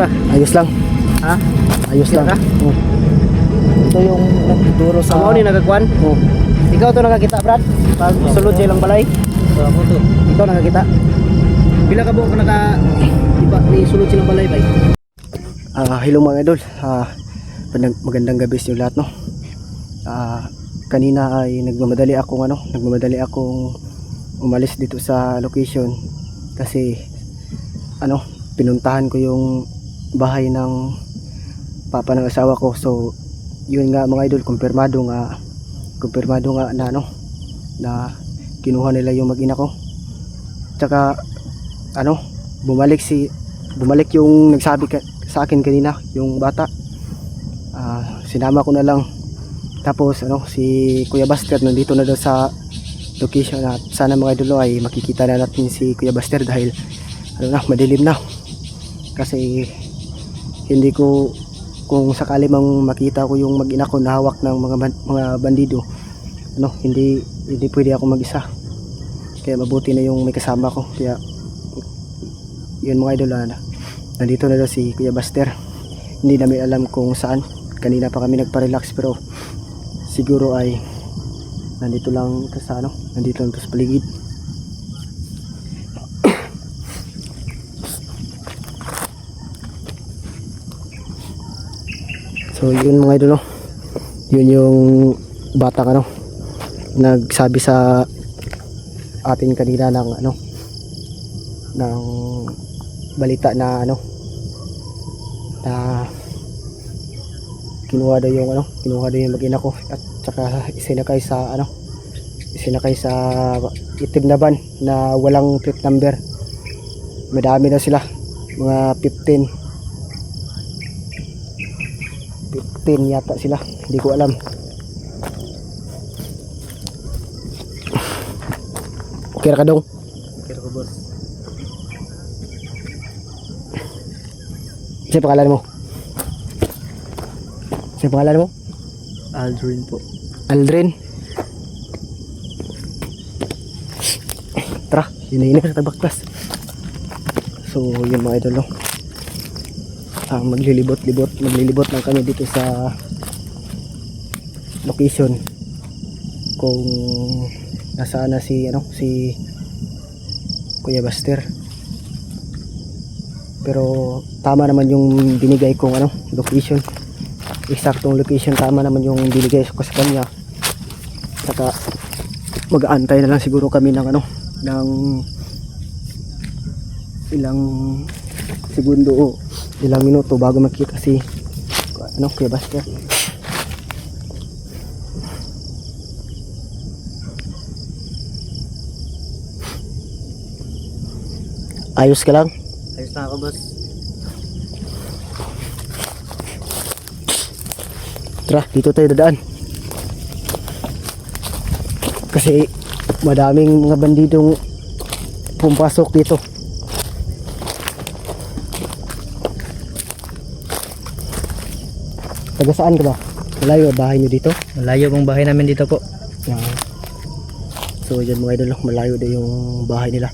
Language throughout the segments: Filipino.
Kumusta? Ayos lang. Ha? Ayos lang. Ka? Ito yung nagtuturo sa... Amo ni nagagwan? Oh. Ikaw to nakakita, Brad? Pag sulod siya lang balay? Ako to. Ikaw nakakita? Pila ka buong ka naka... Iba, ni sulod silang balay ba? Hello mga idol. Magandang gabi sa inyo lahat, no? Kanina ay nagmamadali akong umalis dito sa location kasi pinuntahan ko yung bahay ng papa ng asawa ko. So yun nga mga idol, kumpirmado nga na kinuha nila yung mag-ina ko. Tsaka bumalik yung nagsabi sa akin kanina, yung bata. Sinama ko na lang. Tapos si Kuya Buster nandito na daw sa location, at sana mga idol ay makikita na natin si Kuya Buster dahil madilim na. Kasi hindi ko, kung sakali mang makita ko yung mag-ina ko na hawak ng mga bandido, hindi pwede ako mag-isa. Kaya mabuti na yung may kasama ko. Kaya yun mga idol, nandito na daw si Kuya Buster. Hindi namin alam kung saan. Kanina pa kami nagpa-relax, pero siguro ay nandito lang ito sa paligid. So yun mga idol, yun yung batang nagsabi sa atin kanina ng ng balita na na kinuha daw yung mag-ina ko, at saka isinakay sa itim na van na walang plate number. Madami na sila, mga 15 yata sila, hindi ko alam. Okay ra ka dong? Okay ko, boss. Siya pangalan mo? Aldrin po. Aldrin. Tara, yun sa tabaktas. So yun mga idol, maglilibot lang kami dito sa location kung nasaan na si Kuya Buster. Pero tama naman yung binigay kong location. Eksaktong location, tama naman yung binigay ko sa kanya. Saka mag-aantay na lang siguro kami ng ng ilang segundo o ilang minuto bago makita si Kuya Buster. Ayos ka lang? Ayos na ako, boss. Tara, dito tayo dadaan. Kasi madaming mga bandidong pumpasok dito. Taga saan ka ba? Malayo bahay nyo dito? Malayo pong bahay namin dito po. So dyan mga idol, malayo din yung bahay nila.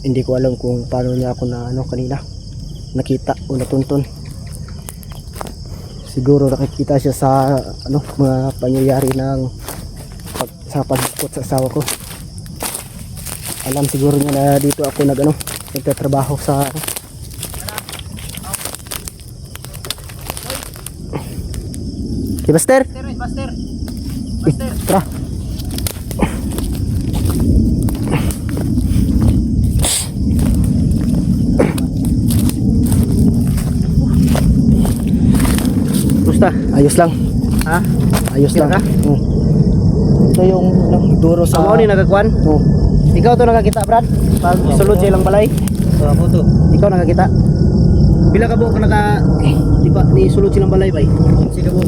Hindi ko alam kung paano niya ako na kanina nakita o natuntun. Siguro nakikita siya sa mga pangyayari ng sa pag-ikot sa asawa ko. Alam siguro niya na dito ako nagtatrabaho sa Hey Buster! Buster! Tara! Kumusta? Ayos lang. Ha? Ayos lang. Ka? Ito yung nagtuturo sa... Amo ni nagagwan? Ikaw to nakakita, Brad? Pag sulod siya lang balay? Ako to. Ikaw nakakita? Pila ka buong ka naka... Diba, ni sulod silang balay ba? Sige po.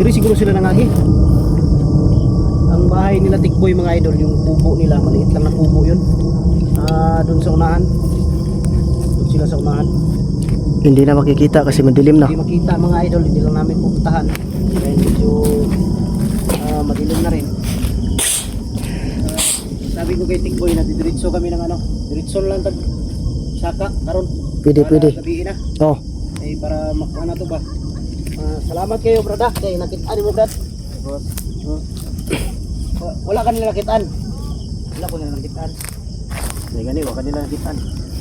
Diri siguro sila nangagi. Ang bahay nila Tikboy mga idol, yung kubo nila, maliit lang na kubo yun. Doon sa unahan. Doon sila sa unahan. Hindi na makikita kasi madilim na. Hindi makita mga idol, hindi lang namin pupuntahan. Dahil medyo madilim na rin. Sabi ko kay Tikboy na didiretso kami ng diretso lang saka karon. Pwede, pwede. Gabi na. Oh, Eh para makuha na to ba. Salamat kayo brada. Kay nakitaan mo brad. Boss. Wala ka nila nakitaan. Wala ko nila nakitaan. Dahil gani wala ka nila nakitaan.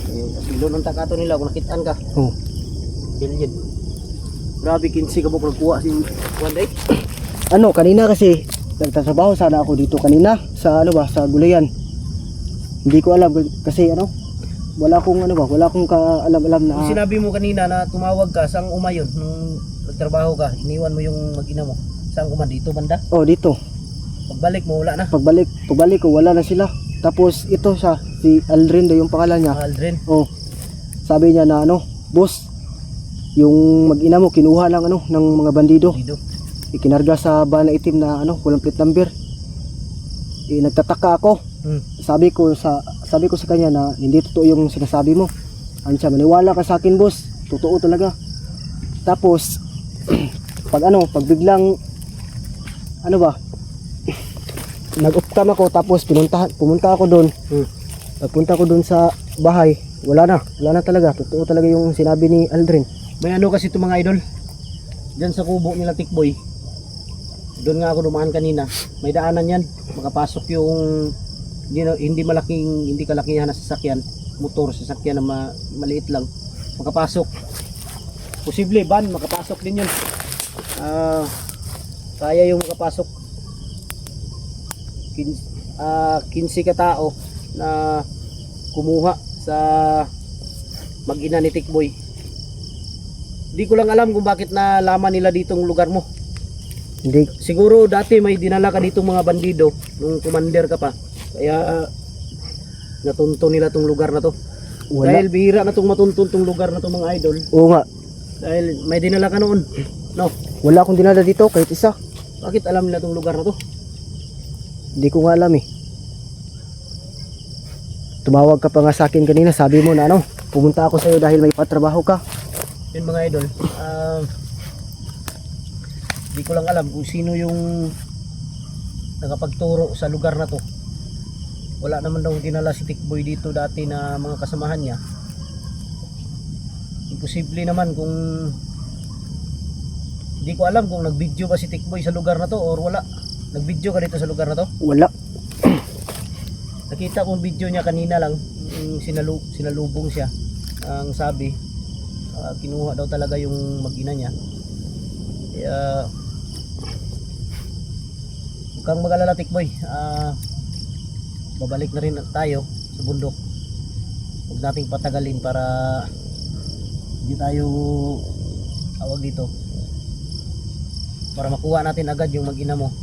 Eh pilo nung takato nila kung nakitaan ka. oh. Billion. Grabe 15 ka mo kuha si one day. Ano, kanina kasi nagtatrabaho sana ako dito kanina sa ano ba, sa gulayan. Hindi ko alam kasi ano, wala akong kaalam-alam na Kung sinabi mo kanina na tumawag ka, saan umayon nung nagtrabaho ka, iniwan mo yung mag-ina mo. Saan kuman dito banda? oh, dito. Pagbalik mo wala na. Pagbalik ko wala na sila. Tapos ito siya, si Aldrin daw yung pangalan niya. Aldrin. Oh. Sabi niya na ano, boss, yung mag-ina mo kinuha ng ano ng mga bandido. Dito. Ikinarga sa van na itim na ano, walang plate number. Nagtataka ako. Sabi ko sa kanya na hindi totoo yung sinasabi mo. Ano siya, maniwala ka sa akin boss. Totoo talaga. Tapos pag biglang ano ba? Nag-upcam ako tapos pumunta ako doon. Pagpunta ko doon sa bahay, wala na talaga. Totoo talaga yung sinabi ni Aldrin. May ano kasi ito mga idol. Diyan sa kubo nila Tikboy. Doon nga ako dumaan kanina. May daanan yan. Makapasok yung hindi kalakihan na sasakyan, motor, sasakyan na maliit lang. Makapasok. Posible van, makapasok din yun. Kaya yung makapasok. 15 katao na kumuha sa mag-ina ni Tikboy. Di ko lang alam kung bakit nalaman nila ditong lugar mo. Hindi. Siguro dati may dinala ka ditong mga bandido nung commander ka pa. Kaya natunto nila tong lugar na to. Wala. Dahil bihira na tong matuntun tong lugar na to mga idol. Oo nga. Dahil may dinala ka noon. No. Wala akong dinala dito kahit isa. Bakit alam nila tong lugar na to? Hindi ko nga alam eh. Tumawag ka pa nga sa akin kanina, sabi mo na ano, pumunta ako sa iyo dahil may patrabaho ka. Yun mga idol. Di ko lang alam kung sino yung nakapagturo sa lugar na to. Wala naman daw dinala si Tikboy dito dati na mga kasamahan niya. Imposible naman kung hindi ko alam kung nag-video ba si Tikboy sa lugar na to or wala. Nag-video ka dito sa lugar na to? Wala. Nakita kong video niya kanina lang, yung sinalubong siya. Ang sabi, kinuha daw talaga yung mag-ina niya. Kaya huwag kang mag-alala Tikboy. Babalik na rin tayo sa bundok. Huwag nating patagalin para hindi tayo awag dito. Para makuha natin agad yung mag-ina mo.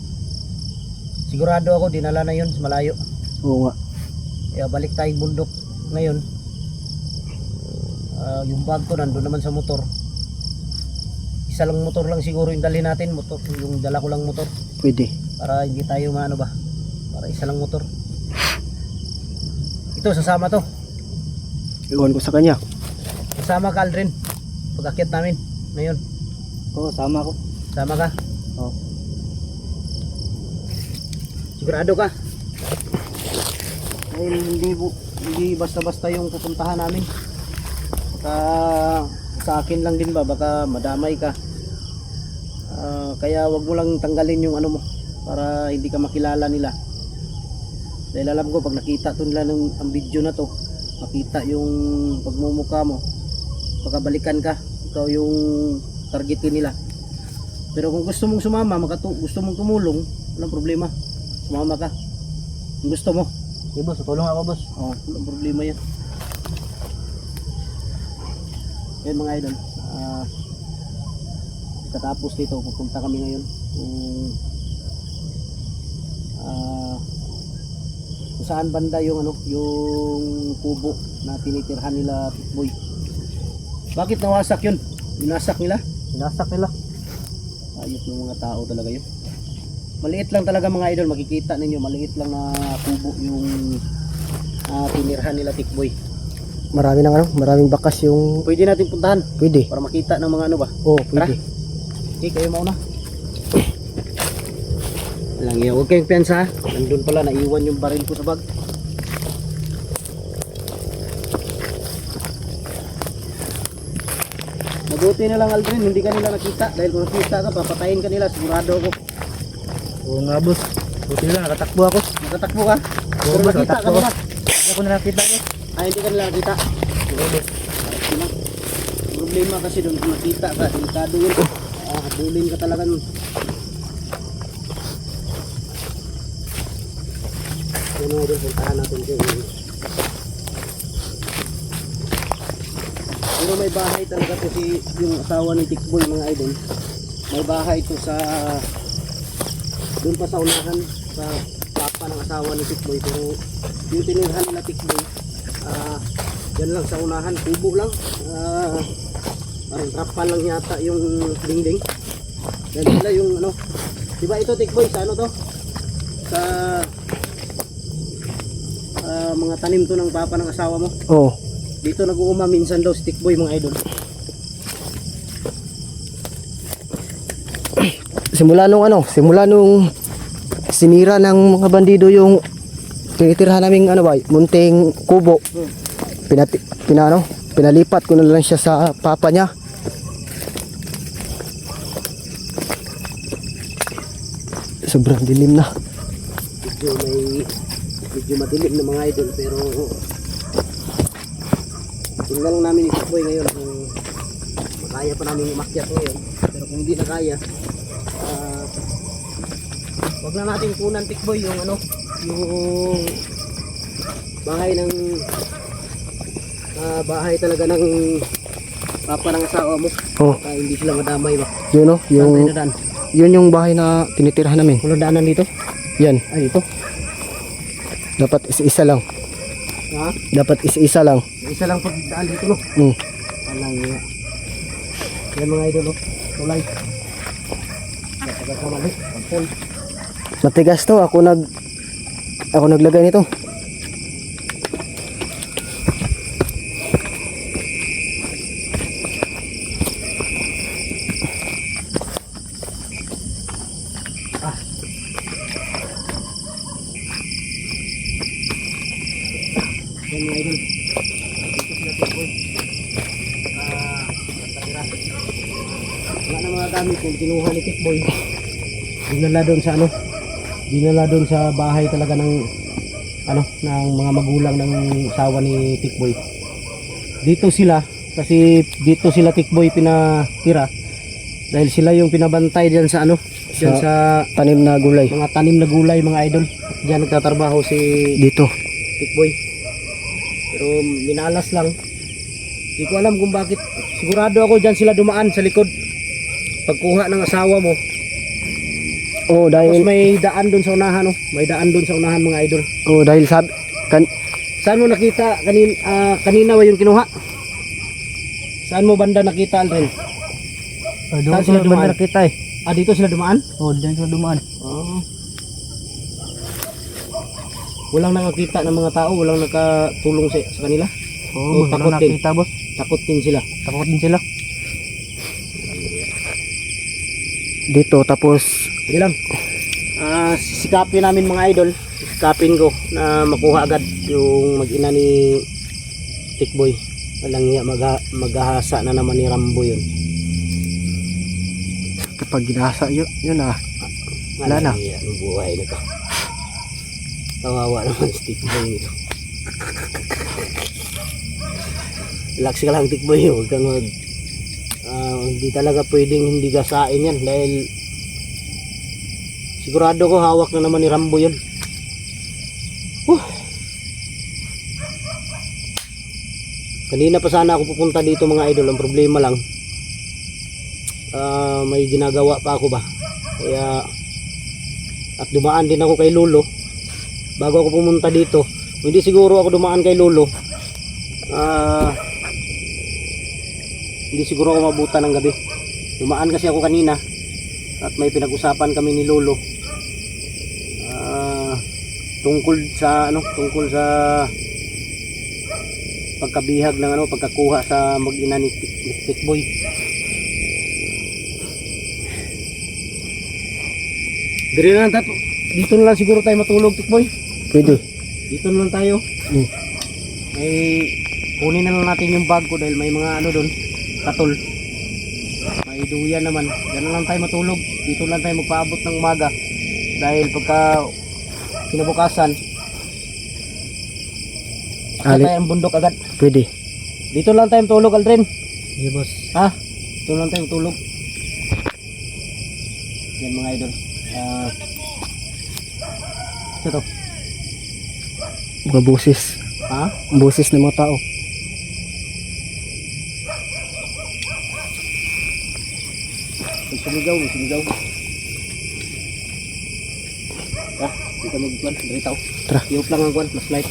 Sigurado ako dinala na yun sa malayo. Oo nga. Kaya balik tayong bundok ngayon. Yung bag ko nandun naman sa motor. Isa lang motor lang siguro yung dalhin natin, motor, yung dala ko lang motor. Pwede. Para hindi tayo maano ba. Para isa lang motor. Ito sasama to. Iwan ko sa kanya. Sasama ka Aldrin. Pag-akyat namin ngayon. Oo, sama ako. Sama ka? Oo. Sigurado ka? Dahil hindi basta-basta yung pupuntahan namin. Baka sa akin lang din ba, baka madamay ka. Kaya wag mo lang tanggalin yung ano mo para hindi ka makilala nila. Dahil alam ko pag nakita to nila ng ang video na to, makita yung pagmumukha mo, pagkabalikan ka, ikaw yung targetin nila. Pero kung gusto mong sumama, gusto mong tumulong, walang problema. Sumama ka. Kung gusto mo. Okay boss, tulong ako boss. Oo, walang problema yan. Yan mga idol. Katapos dito, pupunta kami ngayon. Kung saan banda yung ano, yung kubo na tinitirhan nila Tikboy. Bakit nawasak yun? Binasak nila? Sinasak nila. Ayos ng mga tao talaga yun. Maliit lang talaga mga idol, makikita ninyo, maliit lang na kubo yung tinirhan nila Tikboy. Maraming bakas yung... Pwede natin puntahan Pwede. para makita ng mga ano ba? Oo, pwede. Okay, kayo mauna. Lang yan, huwag kayong piyansa ha. Nandun pala, naiwan yung baril ko sa bag. Buti na lang Aldrin, hindi ka nila nakita. Dahil kung nakita ka, papatayin ka nila, sigurado ako. Oo nga boss. Buti lang, nakatakbo ako. Nakatakbo ka. Oo, Pero boss, nakita ka nakatakbo ba? Hindi ako na nakita boss. Hindi ka nila nakita. Oo boss. Sila. Problema kasi doon kung nakita ka, delikado yun. Habulin ka talaga nun. Yan mga idol, puntahan natin siya. Pero may bahay talaga to si yung asawa ni Tikboy mga idol. May bahay to sa doon pa sa unahan sa papa ng asawa ni Tikboy. Pero yung tinirhan nila Tikboy, yan lang sa unahan, kubo lang. Parang trapa lang yata yung dingding. Dahil sila yung ano, diba ito Tikboy sa ano to? Sa mga tanim to ng papa ng asawa mo. Oo. Dito nag-uuma minsan daw si Tikboy mga idol. Simula nung sinira ng mga bandido yung tinitirhan naming ano ba, munting kubo. Pinalipat ko na lang siya sa papa niya. Sobrang dilim na. Medyo madilim na mga idol, pero tingnan lang namin ni Tikboy ngayon kung makaya pa namin umakyat ngayon. Pero kung hindi na kaya, wag na natin kunan Tikboy yung ano, yung bahay talaga ng papa ng asawa mo. Oh, Hindi sila madamay ba? yun oh, Saan tayo yung nadaan? yun yung bahay na tinitirhan namin. Walang daanan dito? Yan, Ay dito? dapat isa-isa lang. Ha? Dapat isa-isa lang. Isa lang pag daan dito no? Mm. Alang niya. Yan mga idol, oh. Tulay. Matagal ka mali. Pagpul. Matigas to, ako naglagay nito. Yan mga idol. Dito sila Tikboy. Nakatira. Wala na mga gamit yung kinuha ni Tikboy. Dinala doon sa ano? Dinala doon sa bahay talaga ng ano, ng mga magulang ng asawa ni Tikboy. Dito sila kasi dito sila Tikboy pinatira dahil sila yung pinabantay diyan sa ano, diyan sa Tanim na gulay. mga tanim na gulay mga idol. Diyan nagtatrabaho si Dito. Tikboy. Pero minalas lang. Hindi ko alam kung bakit. Sigurado ako dyan sila dumaan sa likod. Pagkuha ng asawa mo. Oh, Tapos dahil may daan doon sa unahan. Oh. May daan doon sa unahan mga idol. dahil sabi Saan mo nakita kanina wa yung kinuha? Saan mo banda nakita Aldrin? Doon Saan sila ko dumaan? nakita eh. Dito sila dumaan? Oo, diyan sila dumaan. Oh. Walang nakakita ng mga tao, walang nakatulong sa kanila. Oo, boss, takot wala din. nakita boss. Takot din sila. Takot din sila. dito tapos Hindi lang. Sisikapin namin mga idol. Sisikapin ko na makuha agad yung mag-ina ni Tikboy. Walang niya maghahasa na naman ni Rambo yun. kapag ginasa yun wala na. Ang buhay na to. Kawawa naman si Tikboy nito. Relax ka lang Tikboy. Huwag kang hindi talaga pwedeng hindi gasain yan dahil sigurado ko hawak na naman ni Rambo yun. Kanina pa sana ako pupunta dito mga idol. Ang problema lang may ginagawa pa ako ba. Kaya at dumaan din ako kay Lolo bago ako pumunta dito. Hindi siguro ako dumaan kay Lolo. Hindi siguro ako mabutan ng gabi. Dumaan kasi ako kanina at may pinag-usapan kami ni Lolo tungkol sa pagkabihag ng pagkakuha sa mag-ina ni Tikboy. Dito na lang siguro tayo matulog Tikboy. Pwede. Dito na lang tayo. May kunin na lang natin yung bag ko dahil may mga doon, katol. duyan naman. Diyan na lang tayo matulog. Dito lang tayo magpaabot ng umaga. Dahil pagka kinabukasan, Ali. tayo ang bundok agad. Pwede. Dito lang tayo matulog, Aldrin. Sige boss. Ha? Dito lang tayo matulog. Yan mga idol. Ito to. Mga boses. Ha? Boses ng mga tao. May sumigaw, may sumigaw. Ha? Dito magkuhan, dito. Tara. Iyop lang ang kuhan, mas light.